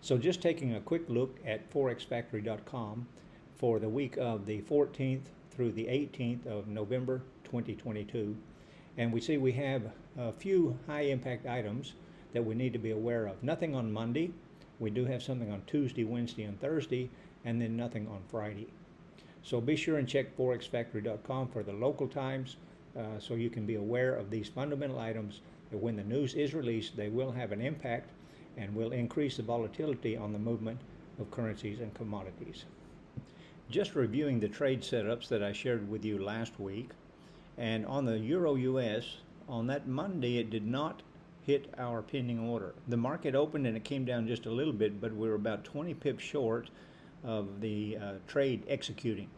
So just taking a quick look at forexfactory.com for the week of the 14th through the 18th of November 2022. And we see we have a few high impact items that we need to be aware of. Nothing on Monday. We do have something on Tuesday, Wednesday, and Thursday, and then nothing on Friday. So be sure and check forexfactory.com for the local times so you can be aware of these fundamental items that when the news is released, they will have an impact and will increase the volatility on the movement of currencies and commodities. Just reviewing the trade setups that I shared with you last week, and on the Euro US, on that Monday it did not hit our pending order. The market opened and it came down just a little bit, but we were about 20 pips short of the trade executing,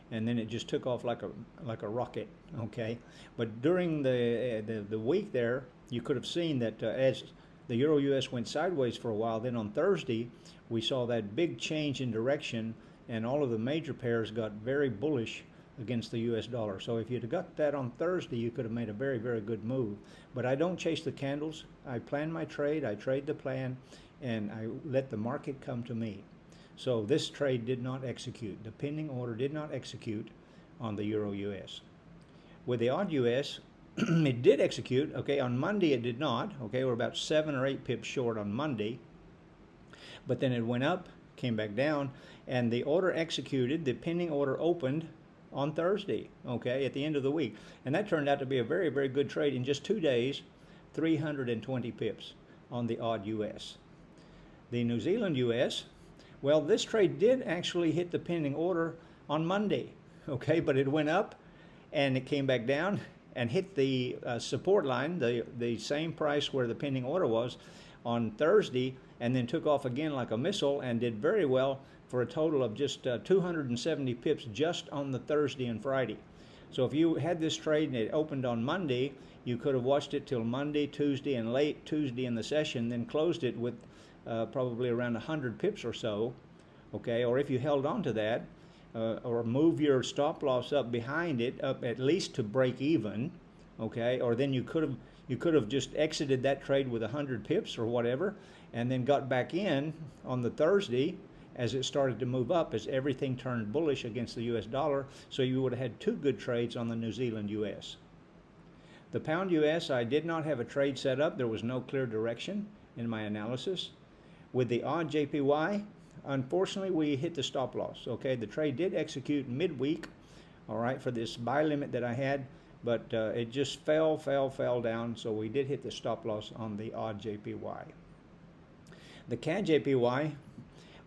and then it just took off like a rocket. Okay, but during the week there, you could have seen that as the Euro US went sideways for a while, then on Thursday we saw that big change in direction, and all of the major pairs got very bullish against the US dollar. So if you'd have got that on Thursday, you could have made a very, very good move. But I don't chase the candles. I plan my trade, I trade the plan, and I let the market come to me. So this trade did not execute. The pending order did not execute on the Euro US. With the odd US, it did execute. Okay, on Monday it did not. Okay, we're about 7 or 8 pips short on Monday. But then it went up, came back down, and the order executed. The pending order opened on Thursday, okay, at the end of the week. And that turned out to be a very, very good trade. In just 2 days, 320 pips on the odd US. The New Zealand US, well, this trade did actually hit the pending order on Monday, okay, but it went up and it came back down and hit the support line, the same price where the pending order was, on Thursday, and then took off again like a missile and did very well for a total of just 270 pips just on the Thursday and Friday. So if you had this trade and it opened on Monday, you could have watched it till Monday, Tuesday, and late Tuesday in the session, then closed it with probably around 100 pips or so, okay? Or if you held on to that, or move your stop loss up behind it, up at least to break even, okay? Or then you could have just exited that trade with 100 pips or whatever, and then got back in on the Thursday as it started to move up, as everything turned bullish against the US dollar. So you would have had 2 good trades on the New Zealand US. The pound US, I did not have a trade set up. There was no clear direction in my analysis. With the odd JPY, unfortunately we hit the stop loss. Okay, the trade did execute midweek, all right, for this buy limit that I had, but it just fell down, so we did hit the stop loss on the odd JPY. The CAD JPY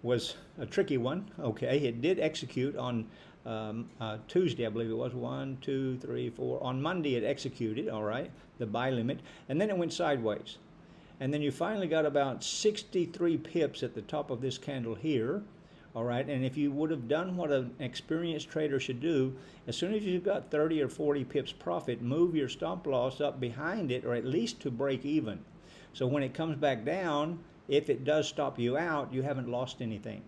was a tricky one. Okay, it did execute on Tuesday, I believe it was, 1, 2, 3, 4. On Monday it executed, all right, the buy limit, and then it went sideways. And then you finally got about 63 pips at the top of this candle here, all right? And if you would have done what an experienced trader should do, as soon as you've got 30 or 40 pips profit, move your stop loss up behind it, or at least to break even. So when it comes back down, if it does stop you out, you haven't lost anything.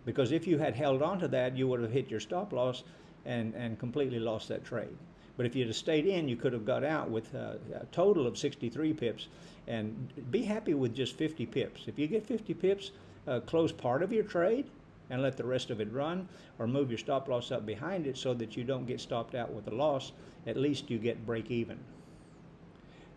Because if you had held on to that, you would have hit your stop loss and completely lost that trade. But if you'd have stayed in, you could have got out with a total of 63 pips, and be happy with just 50 pips. If you get 50 pips, close part of your trade and let the rest of it run, or move your stop loss up behind it so that you don't get stopped out with a loss. At least you get break even.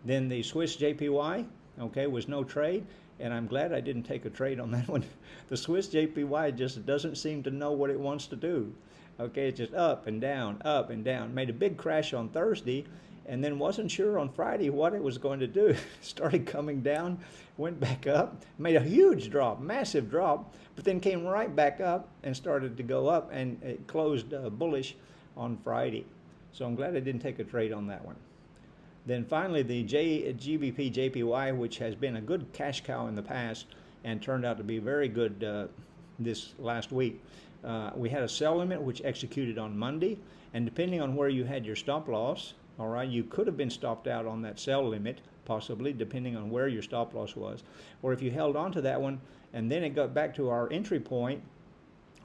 Then the Swiss JPY, okay, was no trade, and I'm glad I didn't take a trade on that one. The Swiss JPY just doesn't seem to know what it wants to do. Okay, it's just up and down, up and down. Made a big crash on Thursday, and then wasn't sure on Friday what it was going to do. Started coming down, went back up, made a huge drop, massive drop, but then came right back up and started to go up, and it closed bullish on Friday. So I'm glad I didn't take a trade on that one. Then finally the GBP JPY, which has been a good cash cow in the past and turned out to be very good this last week. We had a sell limit which executed on Monday, and depending on where you had your stop loss, all right, you could have been stopped out on that sell limit, possibly, depending on where your stop loss was. Or if you held on to that one and then it got back to our entry point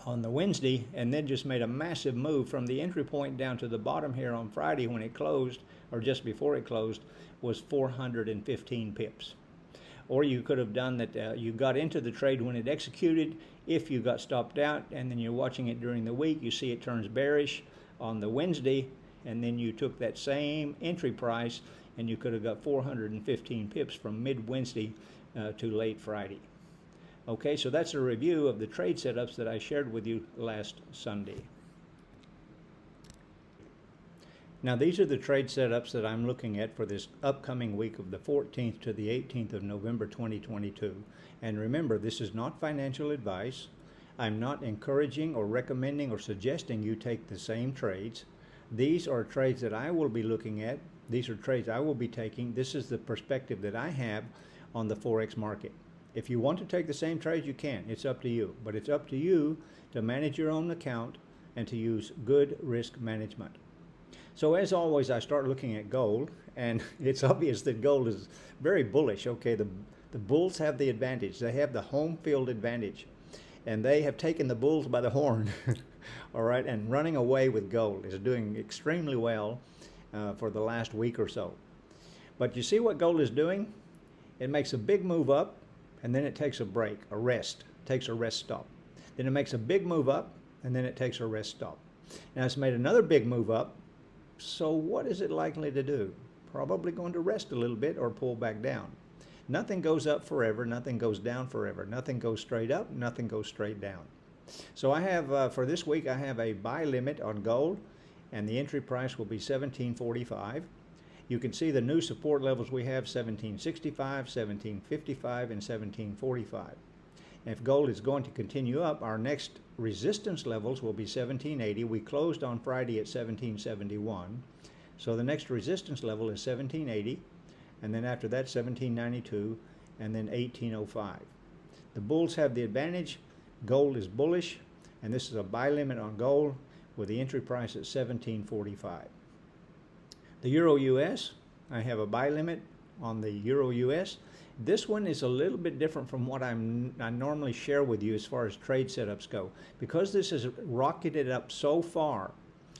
on the Wednesday and then just made a massive move from the entry point down to the bottom here on Friday when it closed, or just before it closed, was 415 pips. Or you could have done that, you got into the trade when it executed. If you got stopped out and then you're watching it during the week, you see it turns bearish on the Wednesday, and then you took that same entry price and you could have got 415 pips from mid-Wednesday to late Friday. Okay, so that's a review of the trade setups that I shared with you last Sunday. Now these are the trade setups that I'm looking at for this upcoming week of the 14th to the 18th of November 2022. And remember, this is not financial advice. I'm not encouraging or recommending or suggesting you take the same trades. These are trades that I will be looking at. These are trades I will be taking. This is the perspective that I have on the Forex market. If you want to take the same trades, you can. It's up to you. But it's up to you to manage your own account and to use good risk management. So as always, I start looking at gold, and it's obvious that gold is very bullish. Okay, the bulls have the advantage. They have the home field advantage, and they have taken the bulls by the horn. All right, and running away with gold is doing extremely well for the last week or so. But you see what gold is doing? It makes a big move up, and then it takes a break, a rest, takes a rest stop. Then it makes a big move up, and then it takes a rest stop. Now it's made another big move up. So what is it likely to do? Probably going to rest a little bit or pull back down. Nothing goes up forever, nothing goes down forever. Nothing goes straight up, nothing goes straight down. So I have, for this week, I have a buy limit on gold, and the entry price will be $17.45. You can see the new support levels we have: $17.65, $17.55, and $17.45. If gold is going to continue up, our next resistance levels will be $17.80. We closed on Friday at $17.71. So the next resistance level is $17.80, and then after that $17.92, and then $18.05. The bulls have the advantage. Gold is bullish, and this is a buy limit on gold with the entry price at $17.45. The Euro US, I have a buy limit on the Euro US. This one is a little bit different from what I normally share with you as far as trade setups go. Because this has rocketed up so far,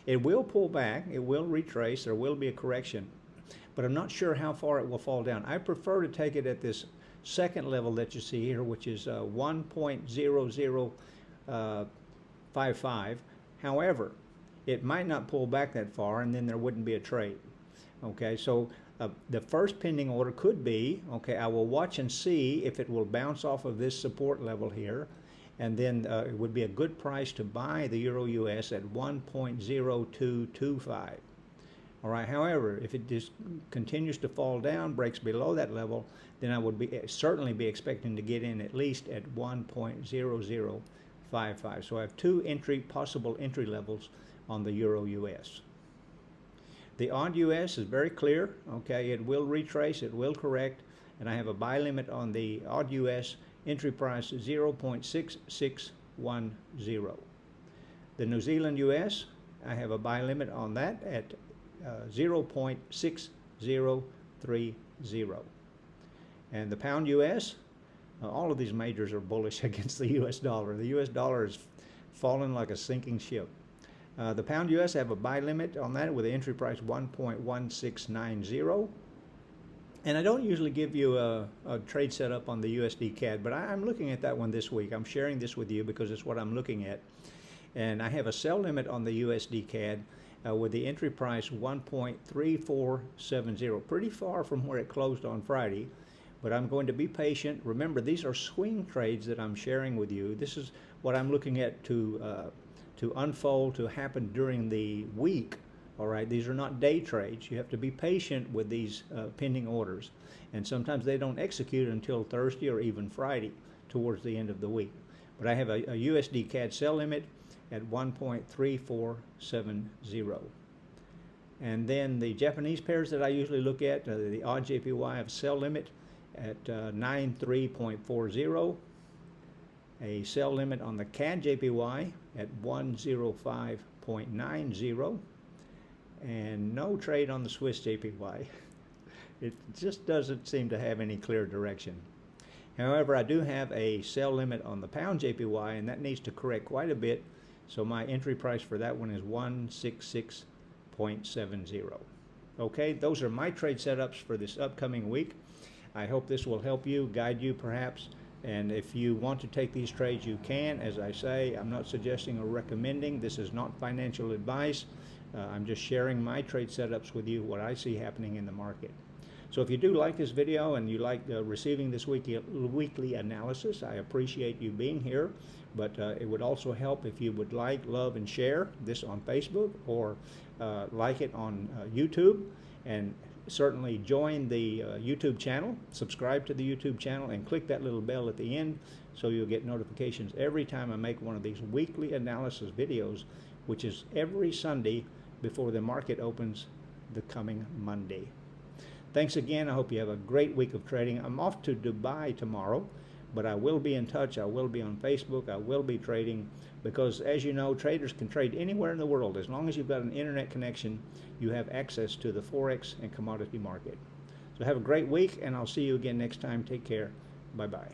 it will pull back, it will retrace, there will be a correction, but I'm not sure how far it will fall down. I prefer to take it at this second level that you see here, which is 1.0055. However, it might not pull back that far, and then there wouldn't be a trade. Okay, so the first pending order could be, okay, I will watch and see if it will bounce off of this support level here, and then it would be a good price to buy the Euro US at 1.0225. All right, however, if it just continues to fall down, breaks below that level, then I would certainly be expecting to get in at least at 1.0055. So I have two possible entry levels on the Euro US. The odd US is very clear. Okay, it will retrace, it will correct, and I have a buy limit on the odd US, entry price 0.6610. The New Zealand US, I have a buy limit on that at 0.6030. And the pound US, all of these majors are bullish against the US dollar. The US dollar is falling like a sinking ship. The pound US, I have a buy limit on that with the entry price 1.1690. And I don't usually give you a trade setup on the USD CAD, but I'm looking at that one this week. I'm sharing this with you because it's what I'm looking at. And I have a sell limit on the USD CAD with the entry price 1.3470. Pretty far from where it closed on Friday, but I'm going to be patient. Remember, these are swing trades that I'm sharing with you. This is what I'm looking at to unfold, to happen during the week. All right, these are not day trades. You have to be patient with these pending orders, and sometimes they don't execute until Thursday or even Friday towards the end of the week. But I have a USD CAD sell limit at 1.3470. And then the Japanese pairs that I usually look at, the odd JPY, I have a sell limit at 93.40. A sell limit on the CAD JPY at 105.90, and no trade on the Swiss JPY. It just doesn't seem to have any clear direction. However, I do have a sell limit on the pound JPY, and that needs to correct quite a bit, so my entry price for that one is 166.70. Okay, those are my trade setups for this upcoming week. I hope this will help you, guide you perhaps. And if you want to take these trades, you can. As I say, I'm not suggesting or recommending. This is not financial advice. I'm just sharing my trade setups with you, what I see happening in the market. So if you do like this video and you like receiving this weekly analysis, I appreciate you being here. But it would also help if you would like, love, and share this on Facebook, or like it on YouTube, and certainly join the YouTube channel, subscribe to the YouTube channel, and click that little bell at the end so you'll get notifications every time I make one of these weekly analysis videos, which is every Sunday before the market opens the coming Monday. Thanks again. I hope you have a great week of trading. I'm off to Dubai tomorrow, but I will be in touch. I will be on Facebook. I will be trading, because as you know, traders can trade anywhere in the world. As long as you've got an internet connection, you have access to the Forex and commodity market. So have a great week, and I'll see you again next time. Take care. Bye-bye.